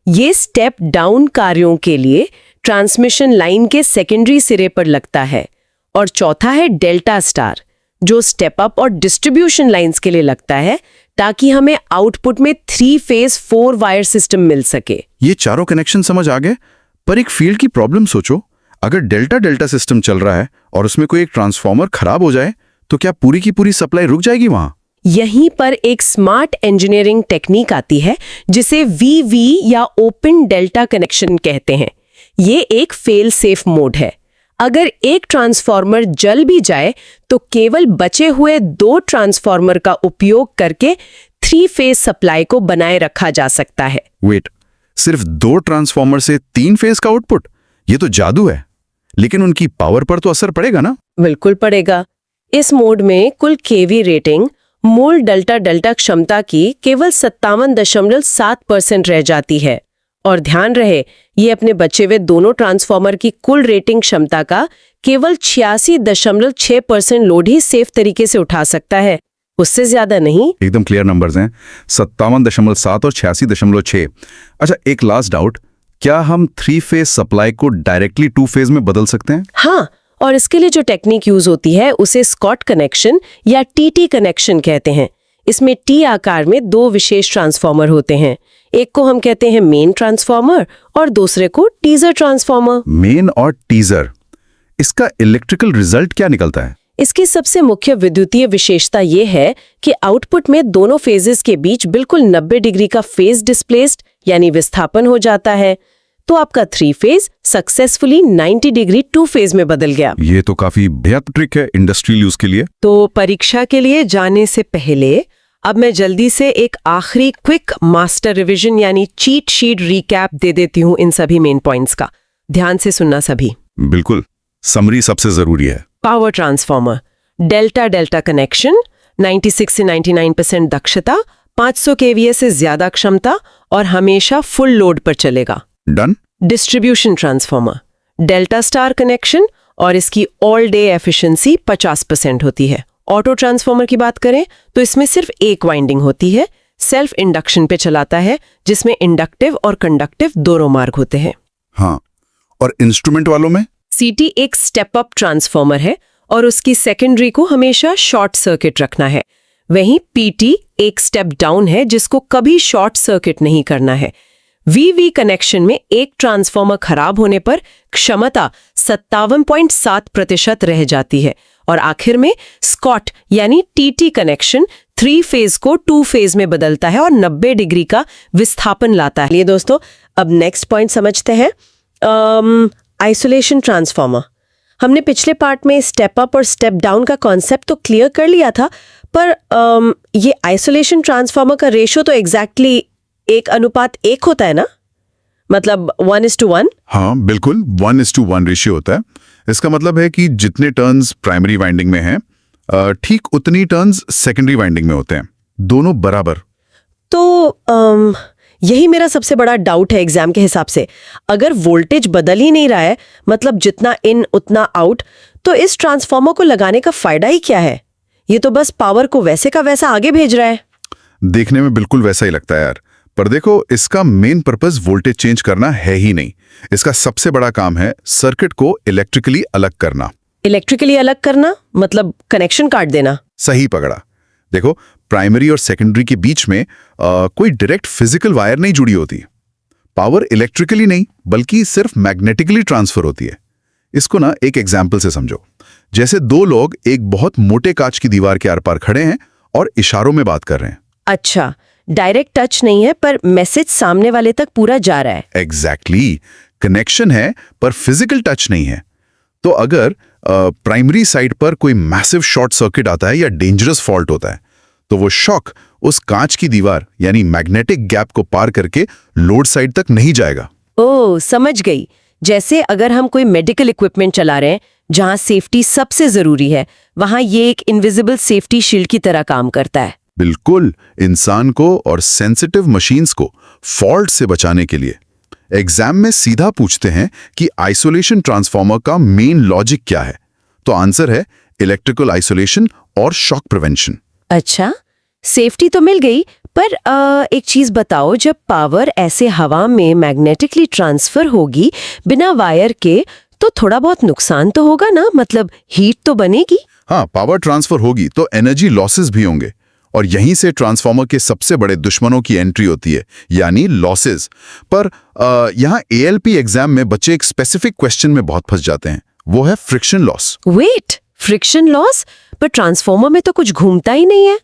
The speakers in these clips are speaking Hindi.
ये स्टेप डाउन कार्यों के लिए ट्रांसमिशन लाइन के सेकेंडरी सिरे पर लगता है। और चौथा है डेल्टा स्टार, जो स्टेप अप और डिस्ट्रीब्यूशन लाइंस के लिए लगता है, ताकि हमें आउटपुट में 3 फेज 4 वायर सिस्टम मिल सके। ये चारों कनेक्शन समझ आ गए, पर एक फील्ड की प्रॉब्लम सोचो। अगर डेल्टा डेल्टा सिस्टम चल रहा है और उसमें कोई एक ट्रांसफॉर्मर खराब हो जाए तो क्या पूरी की पूरी सप्लाई रुक जाएगी वहां? यहीं पर एक स्मार्ट इंजीनियरिंग टेक्निक आती है जिसे वीवी या ओपन डेल्टा कनेक्शन कहते हैं। ये एक फेल सेफ मोड है। अगर एक ट्रांसफॉर्मर जल भी जाए तो केवल बचे हुए 2 ट्रांसफॉर्मर का उपयोग करके 3 फेज सप्लाई को बनाए रखा जा सकता है। वेट, सिर्फ 2 ट्रांसफॉर्मर से 3 फेज का आउटपुट? ये तो जादू है। लेकिन उनकी पावर पर तो असर पड़ेगा ना? बिल्कुल पड़ेगा। इस मोड में कुल केवी रेटिंग मूल डेल्टा डेल्टा क्षमता की केवल 57.7% रह जाती है। और ध्यान रहे, ये अपने बचे हुए दोनों ट्रांसफॉर्मर की कुल रेटिंग क्षमता का केवल 86.6% लोड ही सेफ तरीके से उठा सकता है, उससे ज्यादा नहीं। एकदम क्लियर नंबर्स हैं, 57.7 और 86.6। अच्छा, एक लास्ट डाउट, क्या हम 3 फेज सप्लाई को डायरेक्टली 2 फेज में बदल सकते हैं? हाँ, और इसके लिए जो टेक्निक यूज होती है उसे स्कॉट कनेक्शन या टीटी कनेक्शन कहते हैं। इसमें टी आकार में 2 विशेष ट्रांसफॉर्मर होते हैं। एक को हम कहते हैं मेन ट्रांसफॉर्मर और दूसरे को टीजर ट्रांसफॉर्मर। मेन और टीजर, इसका इलेक्ट्रिकल रिजल्ट क्या निकलता है? इसकी सबसे मुख्य विद्युतीय विशेषता ये है कि आउटपुट में दोनों फेजेस के बीच बिल्कुल 90 डिग्री का फेज डिस्प्लेस्ड यानी विस्थापन हो जाता है। तो आपका 3 फेज सक्सेसफुली 90 डिग्री 2 फेज में बदल गया। ये तो काफी बेहद ट्रिक है इंडस्ट्रियल यूज के लिए। तो परीक्षा के लिए जाने से पहले अब मैं जल्दी से एक आखिरी क्विक मास्टर रिवीजन यानी चीट शीट रिकैप दे देती हूँ इन सभी मेन पॉइंट्स का। ध्यान से सुनना सभी। बिल्कुल, समरी सबसे जरूरी है। Power transformer, delta delta connection, 96 से 99% दक्षता, 500 केवीए से ज्यादा क्षमता और हमेशा फुल लोड पर चलेगा। Done. Distribution transformer, delta star connection और इसकी ऑल डे एफिशिएंसी 50% होती है। ऑटो ट्रांसफॉर्मर की बात करें तो इसमें सिर्फ एक वाइंडिंग होती है, सेल्फ इंडक्शन पे चलाता है, जिसमें इंडक्टिव और कंडक्टिव दोनों मार्ग होते हैं। हाँ, और इंस्ट्रूमेंट वालों में? सीटी एक स्टेप अप ट्रांसफॉर्मर है और उसकी सेकेंडरी को हमेशा शॉर्ट सर्किट रखना है। वहीं पीटी एक स्टेप डाउन है जिसको कभी शॉर्ट सर्किट नहीं करना है। वीवी कनेक्शन में एक ट्रांसफॉर्मर खराब होने पर क्षमता 57.7% रह जाती है। और आखिर में स्कॉट यानी टीटी कनेक्शन 3 फेज को 2 फेज में बदलता है और 90 डिग्री का विस्थापन लाता है। ये दोस्तों, अब नेक्स्ट पॉइंट समझते हैं, आइसोलेशन ट्रांसफॉर्मर। हमने पिछले पार्ट में स्टेप अप और स्टेप डाउन का कॉन्सेप्ट तो क्लियर कर लिया था, पर ये आइसोलेशन ट्रांसफॉर्मर का रेशो तो एग्जैक्टली 1:1 होता है ना? मतलब 1:1? हाँ बिल्कुल, 1:1 रेशियो होता है। इसका मतलब है कि जितने टर्न्स प्राइमरी वाइंडिंग में हैं, ठीक उतनी टर्न्स सेकेंडरी वाइंडिंग में होते हैं, दोनों बराबर। तो यही मेरा सबसे बड़ा डाउट है एग्जाम के हिसाब से। अगर वोल्टेज बदल ही नहीं रहा है, मतलब जितना इन उतना आउट, तो इस ट्रांसफॉर्मर को लगाने का फायदा ही क्या है? ये तो बस पावर को वैसे का वैसा आगे भेज रहा है। देखने में बिल्कुल वैसा ही लगता है यार, पर देखो, इसका मेन पर्पस वोल्टेज चेंज करना है ही नहीं। इसका सबसे बड़ा काम है सर्किट को इलेक्ट्रिकली अलग करना। इलेक्ट्रिकली अलग करना मतलब कनेक्शन काट देना? सही पकड़ा। देखो, प्राइमरी और सेकेंडरी के बीच में कोई डायरेक्ट फिजिकल वायर नहीं जुड़ी होती। पावर इलेक्ट्रिकली नहीं बल्कि सिर्फ मैग्नेटिकली ट्रांसफर होती है। इसको ना एक एग्जाम्पल से समझो। जैसे 2 लोग एक बहुत मोटे कांच की दीवार के आर पार खड़े हैं और इशारों में बात कर रहे हैं। अच्छा, डायरेक्ट टच नहीं है पर मैसेज सामने वाले तक पूरा जा रहा है। एग्जैक्टली, कनेक्शन है पर फिजिकल टच नहीं है। तो अगर प्राइमरी साइड पर कोई मैसिव शॉर्ट सर्किट आता है या डेंजरस फॉल्ट होता है, तो वो शॉक उस कांच की दीवार यानी मैग्नेटिक गैप को पार करके लोड साइड तक नहीं जाएगा। ओह, समझ गई। जैसे अगर हम कोई मेडिकल इक्विपमेंट चला रहे हैं जहां सेफ्टी सबसे जरूरी है, वहां ये एक इनविजिबल सेफ्टी शील्ड की तरह काम करता है। बिल्कुल, इंसान को और सेंसिटिव मशीन्स को फॉल्ट से बचाने के लिए। एग्जाम में सीधा पूछते हैं कि आइसोलेशन ट्रांसफॉर्मर का मेन लॉजिक क्या है, तो आंसर है इलेक्ट्रिकल आइसोलेशन और शॉक प्रिवेंशन। अच्छा, सेफ्टी तो मिल गई, पर एक चीज बताओ, जब पावर ऐसे हवा में मैग्नेटिकली ट्रांसफर होगी बिना वायर के, तो थोड़ा बहुत नुकसान तो होगा ना, मतलब हीट तो बनेगी। हाँ, पावर ट्रांसफर होगी तो एनर्जी लॉसेस भी होंगे, और यहीं से ट्रांसफार्मर के सबसे बड़े दुश्मनों की एंट्री होती है, यानी लॉसेस। पर यहाँ एएलपी एग्जाम में बच्चे एक स्पेसिफिक क्वेश्चन में बहुत फंस जाते हैं, वो है friction loss. Wait, friction loss? पर ट्रांसफार्मर में तो कुछ घूमता ही नहीं है,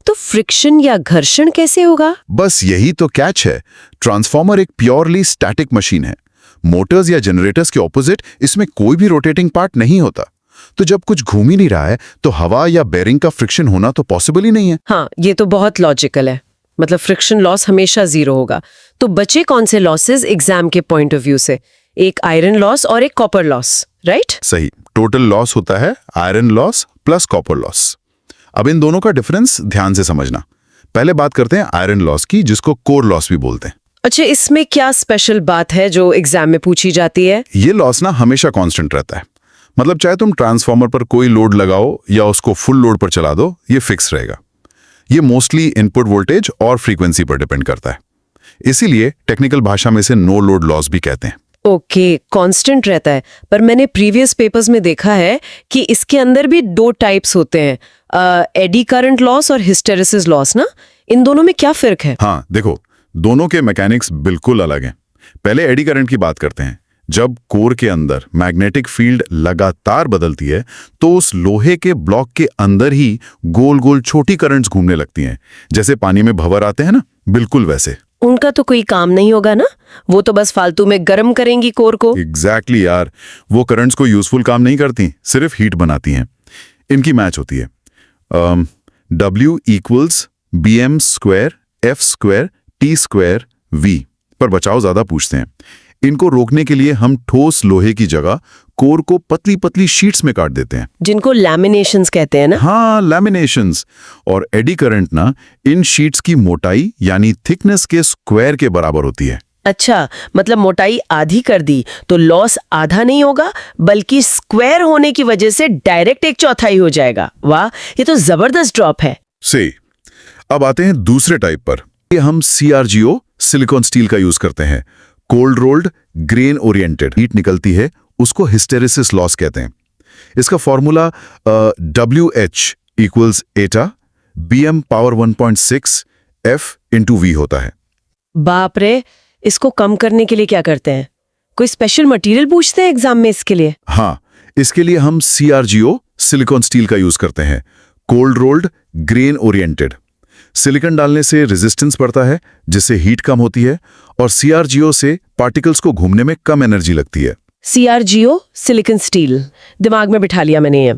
तो फ्रिक्शन या घर्षण कैसे होगा? बस यही तो कैच है। ट्रांसफार्मर एक प्योरली स्टैटिक मशीन है। मोटर्स या जनरेटर्स के ऑपोजिट इसमें कोई भी रोटेटिंग पार्ट नहीं होता। तो जब कुछ घूम ही नहीं रहा है तो हवा या बेरिंग का फ्रिक्शन होना तो पॉसिबल ही नहीं है। हाँ, ये तो बहुत लॉजिकल है। मतलब फ्रिक्शन लॉस हमेशा जीरो होगा। तो बचे कौन से लॉसेस एग्जाम के पॉइंट ऑफ व्यू से? एक आयरन लॉस और एक कॉपर लॉस, राइट? सही। टोटल लॉस होता है iron loss plus copper loss. अब इन दोनों का डिफरेंस ध्यान से समझना। पहले बात करते हैं आयरन लॉस की, जिसको कोर लॉस भी बोलते हैं। अच्छा, इसमें क्या स्पेशल बात है जो एग्जाम में पूछी जाती है? ये लॉस ना हमेशा कांस्टेंट रहता है। मतलब चाहे तुम ट्रांसफार्मर पर कोई लोड लगाओ या उसको फुल लोड पर चला दो, ये फिक्स रहेगा। ये मोस्टली इनपुट वोल्टेज और फ्रीक्वेंसी पर डिपेंड करता है। इसीलिए टेक्निकल भाषा में इसे नो लोड लॉस भी कहते हैं। ओके, कांस्टेंट रहता है। पर मैंने प्रीवियस पेपर्स में देखा है कि इसके अंदर भी दो टाइप्स होते हैं, एडी करंट लॉस और हिस्टेरेसिस लॉस ना। इन दोनों में क्या फर्क है? हाँ देखो, दोनों के मैकेनिक्स बिल्कुल अलग हैं। पहले एडी करंट की बात करते हैं। जब कोर के अंदर मैग्नेटिक फील्ड लगातार बदलती है तो उस लोहे के ब्लॉक के अंदर ही गोल गोल छोटी करंट्स घूमने लगती हैं, जैसे पानी में भंवर आते हैं ना, बिल्कुल वैसे। उनका तो कोई काम नहीं होगा ना, वो तो बस फालतू में गर्म करेंगी कोर को। एग्जैक्टली यार, वो करंट्स को यूजफुल काम नहीं करती, सिर्फ हीट बनाती हैं। इनकी मैच होती है W equals BM square F square T square V। पर बचाव ज्यादा पूछते हैं। इनको रोकने के लिए हम ठोस लोहे की जगह कोर को पतली पतली शीट्स में काट देते हैं, जिनको लैमिनेशंस कहते हैं ना। हाँ, लैमिनेशंस। और एडी करंट ना इन शीट्स की मोटाई यानी थिकनेस के स्क्वायर के बराबर होती है। अच्छा, मतलब मोटाई आधी कर दी तो लॉस आधा नहीं होगा, बल्कि स्क्वायर होने की वजह से डायरेक्ट एक चौथाई हो जाएगा। वाह, ये तो जबरदस्त ड्रॉप है। सही। अब आते हैं दूसरे टाइप पर। ये हम CRGO सिलिकॉन स्टील का यूज करते हैं। Cold rolled grain oriented heat निकलती है, उसको हिस्टेरेसिस लॉस कहते हैं। इसका फॉर्मूला WH इक्वल्स एटा BM power 1.6 F into V होता है। बाप रे, इसको कम करने के लिए क्या करते हैं? कोई स्पेशल मटेरियल पूछते हैं एग्जाम में इसके लिए? हाँ, इसके लिए हम CRGO सिलिकॉन स्टील का यूज करते हैं। Cold rolled grain oriented. Silicon डालने से रेजिस्टेंस बढ़ता है, जिससे हीट कम होती है, और CRGO से पार्टिकल्स को घूमने में कम एनर्जी लगती है। CRGO सिलिकॉन स्टील, दिमाग में बिठा लिया मैंने ये।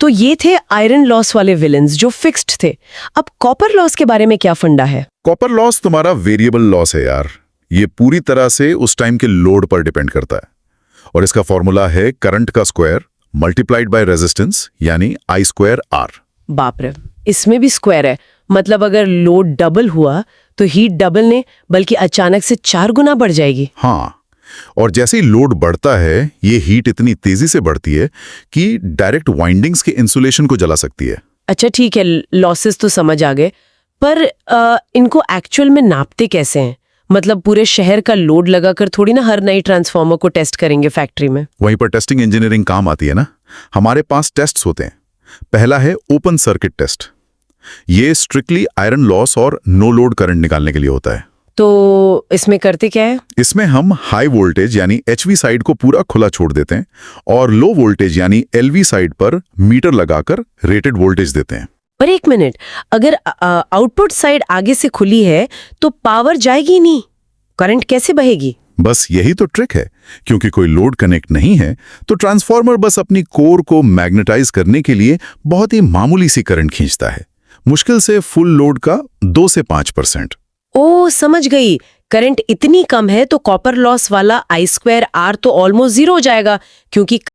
तो ये थे आयरन लॉस वाले विलेंस जो फिक्स्ड थे। अब कॉपर लॉस के बारे में क्या फंडा है? कॉपर लॉस तुम्हारा वेरिएबल लॉस है यार। ये पूरी तरह से उस टाइम के लोड पर डिपेंड करता है, और इसका फॉर्मूला है करंट का स्क्वायर मल्टीप्लाइड बाय रेजिस्टेंस, यानी I स्क्वायर R। बाप रे, इसमें भी स्क्वायर है। मतलब अगर लोड डबल हुआ तो हीट डबल नहीं, बल्कि अचानक से 4 गुना बढ़ जाएगी। हाँ, और जैसे ही लोड बढ़ता है, ये हीट इतनी तेजी से बढ़ती है कि डायरेक्ट वाइंडिंग्स के इंसुलेशन को जला सकती है। अच्छा ठीक है, लॉसेस तो समझ आ गए, पर इनको एक्चुअल में नापते कैसे हैं? मतलब पूरे शहर का लोड लगाकर थोड़ी ना हर नई ट्रांसफार्मर को टेस्ट करेंगे फैक्ट्री में। वहीं पर टेस्टिंग इंजीनियरिंग काम आती है ना। हमारे पास टेस्ट्स होते हैं। पहला है ओपन सर्किट टेस्ट। ये स्ट्रिक्टली आयरन लॉस और नो लोड करंट निकालने के लिए होता है। तो इसमें करते क्या है? इसमें हम हाई वोल्टेज यानी HV साइड को पूरा खुला छोड़ देते हैं, और लो वोल्टेज यानी LV साइड पर मीटर लगाकर रेटेड वोल्टेज देते हैं। पर एक मिनट, अगर आउटपुट साइड आगे से खुली है तो पावर जाएगी नहीं, करंट कैसे बहेगी? बस यही तो ट्रिक है। क्योंकि कोई लोड कनेक्ट नहीं है तो ट्रांसफार्मर बस अपनी कोर को मैग्नेटाइज करने के लिए बहुत ही मामूली सी करंट खींचता है, मुश्किल से फुल लोड का 2 से 5%। ओ, समझ गई। करंट इतनी कम है तो कॉपर लॉस वाला I स्क्वायर R तो ऑलमोस्ट जीरो हो जाएगा, क्योंकि